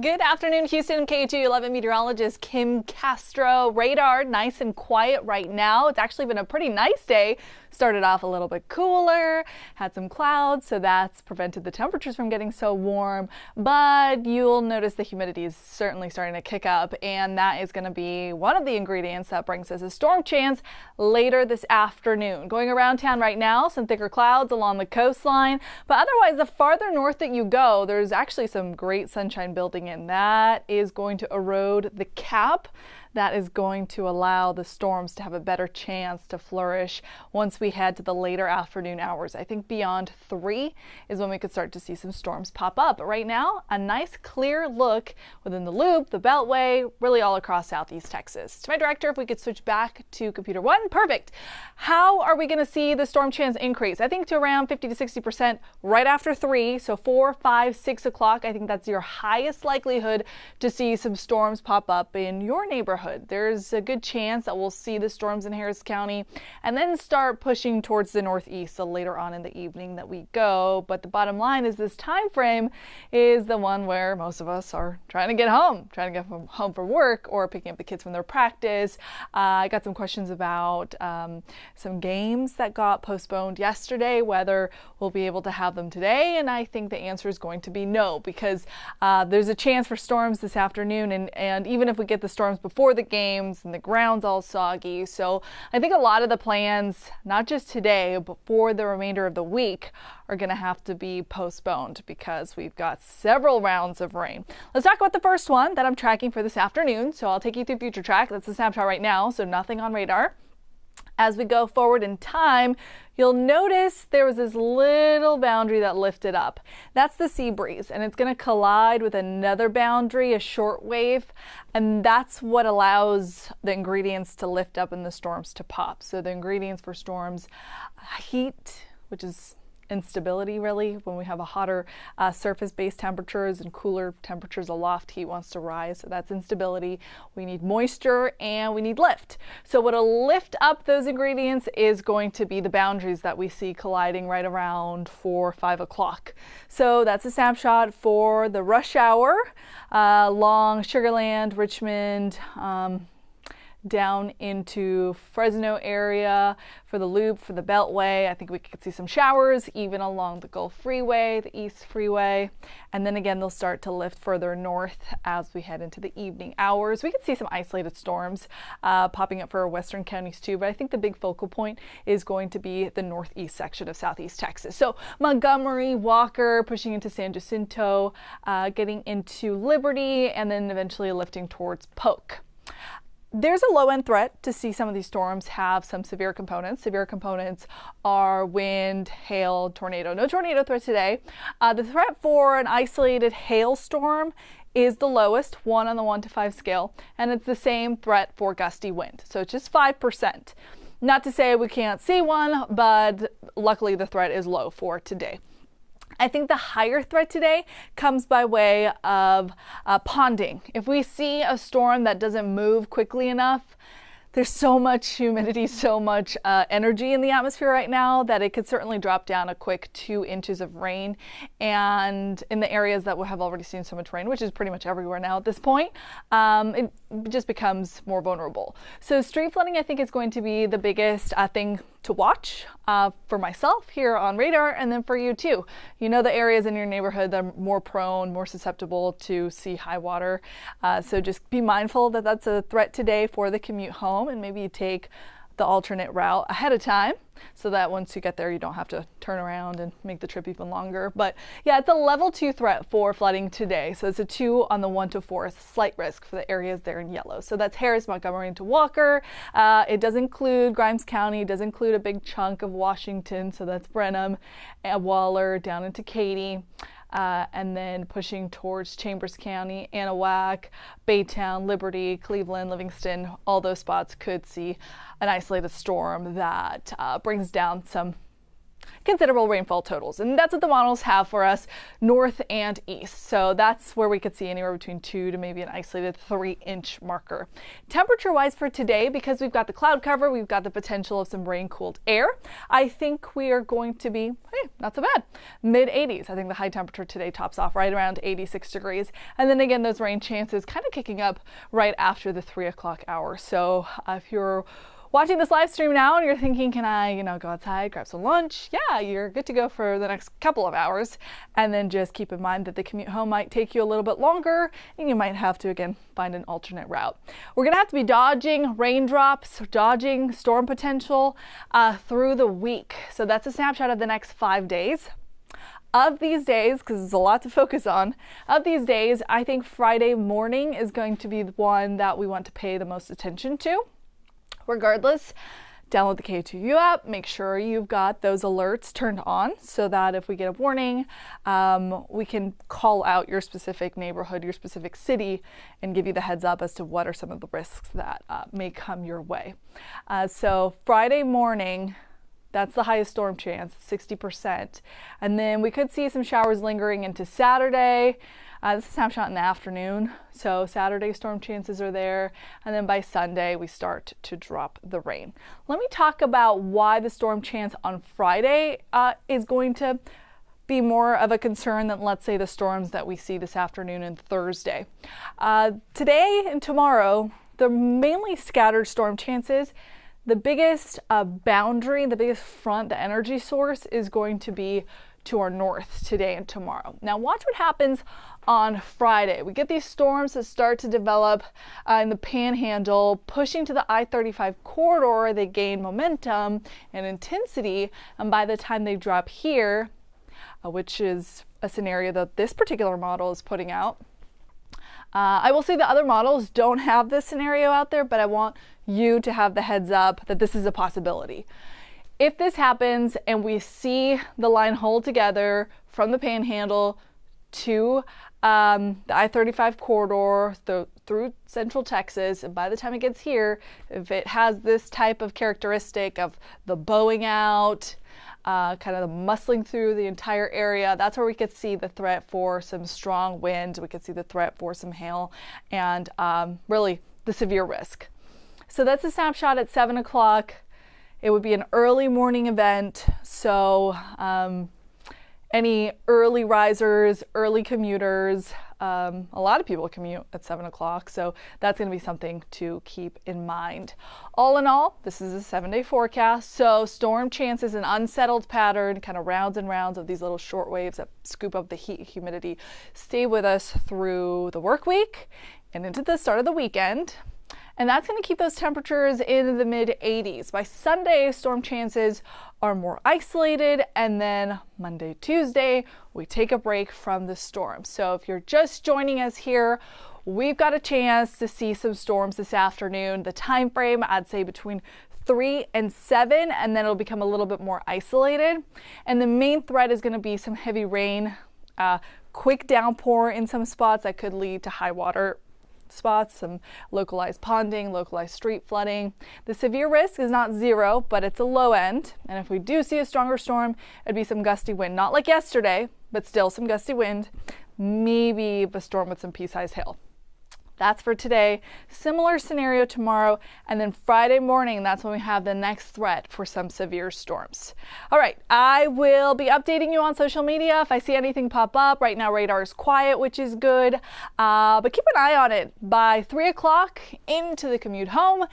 Good afternoon, Houston. KHOU 11 meteorologist Kim Castro. Radar nice and quiet right now. It's actually been a pretty nice day. Started off a little bit cooler, had some clouds, so that's prevented the temperatures from getting so warm. But you'll notice the humidity is certainly starting to kick up, and that is going to be one of the ingredients that brings us a storm chance later this afternoon. Going around town right now, some thicker clouds along the coastline, but otherwise, the farther north that you go, there's actually some great sunshine building in. That is going to erode the cap. That is going to allow the storms to have a better chance to flourish once we head to the later afternoon hours. I think beyond 3 is when we could start to see some storms pop up. But right now, a nice clear look within the Loop, the Beltway, really all across Southeast Texas. To my director, if we could switch back to computer 1, perfect. How are we going to see the storm chance increase? I think to around 50 to 60% right after 3, so 4, 5, 6 o'clock. I think that's your highest likelihood to see some storms pop up in your neighborhood. There's a good chance that we'll see the storms in Harris County and then start pushing towards the northeast so later on in the evening that we go. But the bottom line is this time frame is the one where most of us are trying to get home home from work or picking up the kids from their practice. I got some questions about some games that got postponed yesterday, whether we'll be able to have them today. And I think the answer is going to be no, because there's a chance for storms this afternoon. And even if we get the storms before the games and the ground's all soggy. So I think a lot of the plans, not just today, but for the remainder of the week, are going to have to be postponed because we've got several rounds of rain. Let's talk about the first one that I'm tracking for this afternoon. So I'll take you through future track. That's the snapshot right now, so nothing on radar. As we go forward in time, you'll notice there was this little boundary that lifted up. That's the sea breeze, and it's going to collide with another boundary, a short wave, and that's what allows the ingredients to lift up and the storms to pop. So the ingredients for storms, heat, which is instability really. When we have a hotter surface-based temperatures and cooler temperatures aloft, heat wants to rise, so that's instability. We need moisture and we need lift. So what'll lift up those ingredients is going to be the boundaries that we see colliding right around 4 or 5 o'clock. So that's a snapshot for the rush hour along Sugar Land, Richmond, down into Fresno area for the Loop, for the Beltway. I think we could see some showers even along the Gulf Freeway, the East Freeway. And then again, they'll start to lift further north as we head into the evening hours. We could see some isolated storms popping up for our western counties too, but I think the big focal point is going to be the northeast section of Southeast Texas. So Montgomery, Walker, pushing into San Jacinto, getting into Liberty, and then eventually lifting towards Polk. There's a low-end threat to see some of these storms have some severe components. Severe components are wind, hail, tornado. No tornado threat today. The threat for an isolated hailstorm is the lowest, 1 on the 1 to 5 scale, and it's the same threat for gusty wind. So it's just 5%. Not to say we can't see one, but luckily the threat is low for today. I think the higher threat today comes by way of ponding. If we see a storm that doesn't move quickly enough, there's so much humidity, so much energy in the atmosphere right now that it could certainly drop down a quick 2 inches of rain. And in the areas that we have already seen so much rain, which is pretty much everywhere now at this point, it just becomes more vulnerable. So street flooding, I think, is going to be the biggest thing to watch for myself here on radar, and then for you too. You know the areas in your neighborhood that are more prone, more susceptible to see high water. So just be mindful that that's a threat today for the commute home, and maybe you take the alternate route ahead of time so that once you get there you don't have to turn around and make the trip even longer. But yeah, it's a level 2 threat for flooding today. So it's a 2 on the 1 to 4, slight risk for the areas there in yellow. So that's Harris, Montgomery into Walker. It does include Grimes County, it does include a big chunk of Washington, so that's Brenham, and Waller down into Katy. And then pushing towards Chambers County, Anahuac, Baytown, Liberty, Cleveland, Livingston, all those spots could see an isolated storm that brings down some considerable rainfall totals. And that's what the models have for us, north and east. So that's where we could see anywhere between 2 to maybe an isolated 3-inch marker. Temperature-wise for today, because we've got the cloud cover, we've got the potential of some rain-cooled air, I think we are going to be, hey, not so bad, mid-80s. I think the high temperature today tops off right around 86 degrees. And then again, those rain chances kind of kicking up right after the 3 o'clock hour. So if you're watching this live stream now and you're thinking, can I, go outside, grab some lunch? Yeah, you're good to go for the next couple of hours. And then just keep in mind that the commute home might take you a little bit longer and you might have to, again, find an alternate route. We're going to have to be dodging raindrops, dodging storm potential through the week. So that's a snapshot of the next 5 days. Of these days, because there's a lot to focus on, of these days, I think Friday morning is going to be the one that we want to pay the most attention to. Regardless, download the KHOU app, make sure you've got those alerts turned on so that if we get a warning, we can call out your specific neighborhood, your specific city, and give you the heads up as to what are some of the risks that may come your way. So Friday morning, that's the highest storm chance, 60%. And then we could see some showers lingering into Saturday. This is a snapshot in the afternoon, so Saturday storm chances are there, and then by Sunday we start to drop the rain. Let me talk about why the storm chance on Friday is going to be more of a concern than, let's say, the storms that we see this afternoon and Thursday. Today and tomorrow, they're mainly scattered storm chances. The biggest boundary, the biggest front, the energy source is going to be to our north today and tomorrow. Now watch what happens on Friday. We get these storms that start to develop in the panhandle, pushing to the I-35 corridor. They gain momentum and intensity, and by the time they drop here, which is a scenario that this particular model is putting out, I will say the other models don't have this scenario out there, but I want you to have the heads up that this is a possibility. If this happens and we see the line hold together from the panhandle to the I-35 corridor through central Texas, and by the time it gets here, if it has this type of characteristic of the bowing out, kind of the muscling through the entire area, that's where we could see the threat for some strong wind. We could see the threat for some hail and really the severe risk. So that's a snapshot at 7 o'clock. It would be an early morning event, so any early risers, early commuters, a lot of people commute at 7 o'clock, so that's going to be something to keep in mind. All in all, this is a 7-day forecast, so storm chances, an unsettled pattern, kind of rounds and rounds of these little short waves that scoop up the heat and humidity. Stay with us through the work week and into the start of the weekend. And that's going to keep those temperatures in the mid-80s. By Sunday, storm chances are more isolated, and then Monday, Tuesday, we take a break from the storm. So if you're just joining us here, we've got a chance to see some storms this afternoon. The time frame, I'd say between 3 and 7, and then it'll become a little bit more isolated. And the main threat is going to be some heavy rain, quick downpour in some spots that could lead to high water spots, some localized ponding, localized street flooding. The severe risk is not 0, but it's a low end. And if we do see a stronger storm, it'd be some gusty wind, not like yesterday, but still some gusty wind, maybe a storm with some pea-sized hail. That's for today. Similar scenario tomorrow, and then Friday morning, that's when we have the next threat for some severe storms. All right, I will be updating you on social media if I see anything pop up. Right now, radar is quiet, which is good, but keep an eye on it. By 3 o'clock into the commute home,